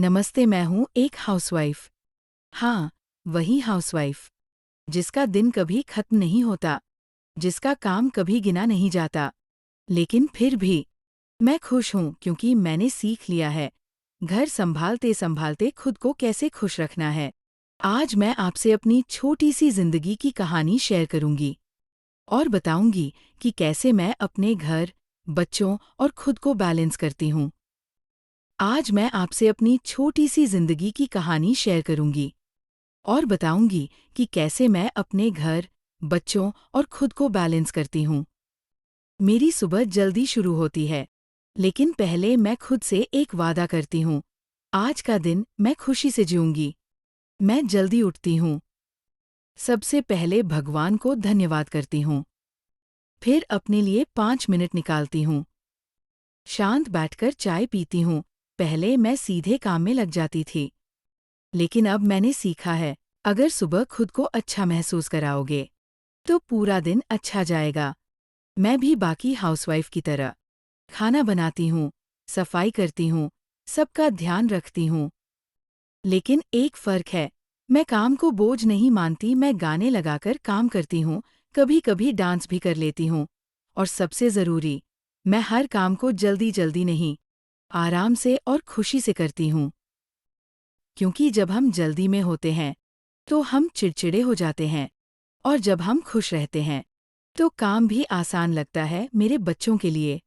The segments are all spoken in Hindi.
नमस्ते, मैं हूँ एक हाउसवाइफ। हाँ, वही हाउसवाइफ जिसका दिन कभी खत्म नहीं होता, जिसका काम कभी गिना नहीं जाता। लेकिन फिर भी मैं खुश हूँ क्योंकि मैंने सीख लिया है घर संभालते संभालते खुद को कैसे खुश रखना है। आज मैं आपसे अपनी छोटी सी जिंदगी की कहानी शेयर करूंगी और बताऊंगी कि कैसे मैं अपने घर, बच्चों और खुद को बैलेंस करती हूँ। आज मैं आपसे अपनी छोटी सी जिंदगी की कहानी शेयर करूंगी और बताऊंगी कि कैसे मैं अपने घर, बच्चों और खुद को बैलेंस करती हूँ। मेरी सुबह जल्दी शुरू होती है, लेकिन पहले मैं खुद से एक वादा करती हूँ। आज का दिन मैं खुशी से जीऊंगी। मैं जल्दी उठती हूँ। सबसे पहले भगवान को धन्यवाद करती हूँ। फिर अपने लिए 5 मिनट निकालती हूँ। शांत बैठकर चाय पीती हूँ। पहले मैं सीधे काम में लग जाती थी, लेकिन अब मैंने सीखा है, अगर सुबह खुद को अच्छा महसूस कराओगे, तो पूरा दिन अच्छा जाएगा। मैं भी बाकी हाउसवाइफ की तरह खाना बनाती हूँ, सफाई करती हूँ, सबका ध्यान रखती हूँ। लेकिन एक फ़र्क है, मैं काम को बोझ नहीं मानती, मैं गाने लगाकर काम करती हूँ, कभी-कभी डांस भी कर लेती हूँ। और सबसे ज़रूरी, मैं हर काम को जल्दी-जल्दी नहीं, आराम से और खुशी से करती हूँ। क्योंकि जब हम जल्दी में होते हैं, तो हम चिड़चिड़े हो जाते हैं, और जब हम खुश रहते हैं, तो काम भी आसान लगता है। मेरे बच्चों के लिए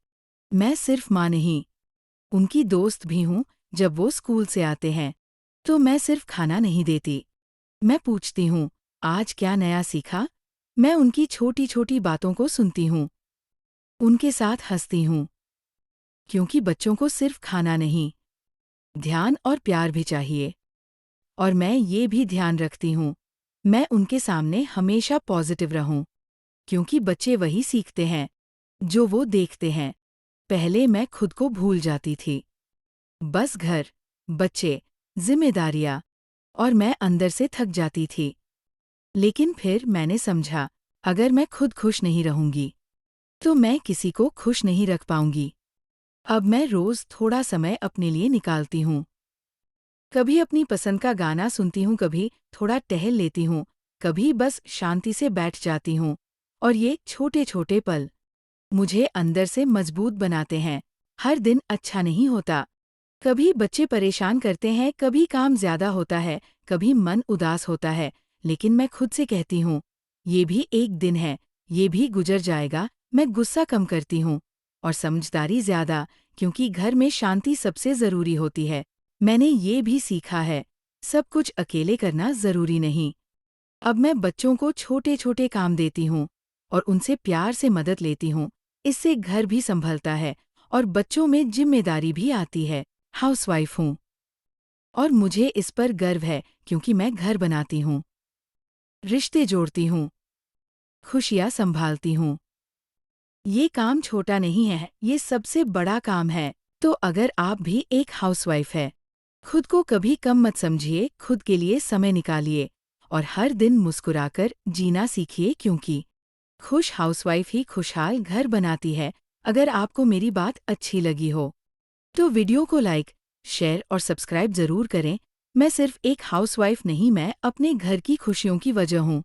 मैं सिर्फ माँ नहीं, उनकी दोस्त भी हूँ। जब वो स्कूल से आते हैं, तो मैं सिर्फ खाना नहीं देती, मैं पूछती हूँ, आज क्या नया सीखा? मैं उनकी छोटी-छोटी बातों को सुनती हूँ, उनके साथ हंसती हूँ, क्योंकि बच्चों को सिर्फ खाना नहीं, ध्यान और प्यार भी चाहिए। और मैं ये भी ध्यान रखती हूँ, मैं उनके सामने हमेशा पॉजिटिव रहूं, क्योंकि बच्चे वही सीखते हैं जो वो देखते हैं। पहले मैं खुद को भूल जाती थी, बस घर, बच्चे, जिम्मेदारियां, और मैं अंदर से थक जाती थी। लेकिन फिर मैंने समझा, अगर मैं खुद खुश नहीं रहूंगी, तो मैं किसी को खुश नहीं रख पाऊंगी। अब मैं रोज थोड़ा समय अपने लिए निकालती हूँ। कभी अपनी पसंद का गाना सुनती हूँ, कभी थोड़ा टहल लेती हूँ, कभी बस शांति से बैठ जाती हूँ। और ये छोटे-छोटे पल मुझे अंदर से मजबूत बनाते हैं। हर दिन अच्छा नहीं होता। कभी बच्चे परेशान करते हैं, कभी काम ज्यादा होता है, कभी मन उदास होता है, लेकिन मैं खुद से कहती हूँ, ये भी एक दिन है, ये भी गुजर जाएगा। मैं गुस्सा कम करती हूँ और समझदारी ज्यादा, क्योंकि घर में शांति सबसे जरूरी होती है। मैंने ये भी सीखा है, सब कुछ अकेले करना जरूरी नहीं। अब मैं बच्चों को छोटे-छोटे काम देती हूँ और उनसे प्यार से मदद लेती हूँ। इससे घर भी संभलता है और बच्चों में जिम्मेदारी भी आती है। हाउसवाइफ हूँ और मुझे इस पर गर्व है, क्योंकि मैं घर बनाती हूँ, रिश्ते जोड़ती हूँ, खुशियाँ संभालती हूँ। ये काम छोटा नहीं है, ये सबसे बड़ा काम है। तो अगर आप भी एक हाउसवाइफ है, खुद को कभी कम मत समझिए, खुद के लिए समय निकालिए और हर दिन मुस्कुराकर जीना सीखिए, क्योंकि खुश हाउसवाइफ ही खुशहाल घर बनाती है। अगर आपको मेरी बात अच्छी लगी हो, तो वीडियो को लाइक, शेयर और सब्सक्राइब जरूर करें। मैं सिर्फ एक हाउसवाइफ नहीं, मैं अपने घर की खुशियों की वजह हूँ।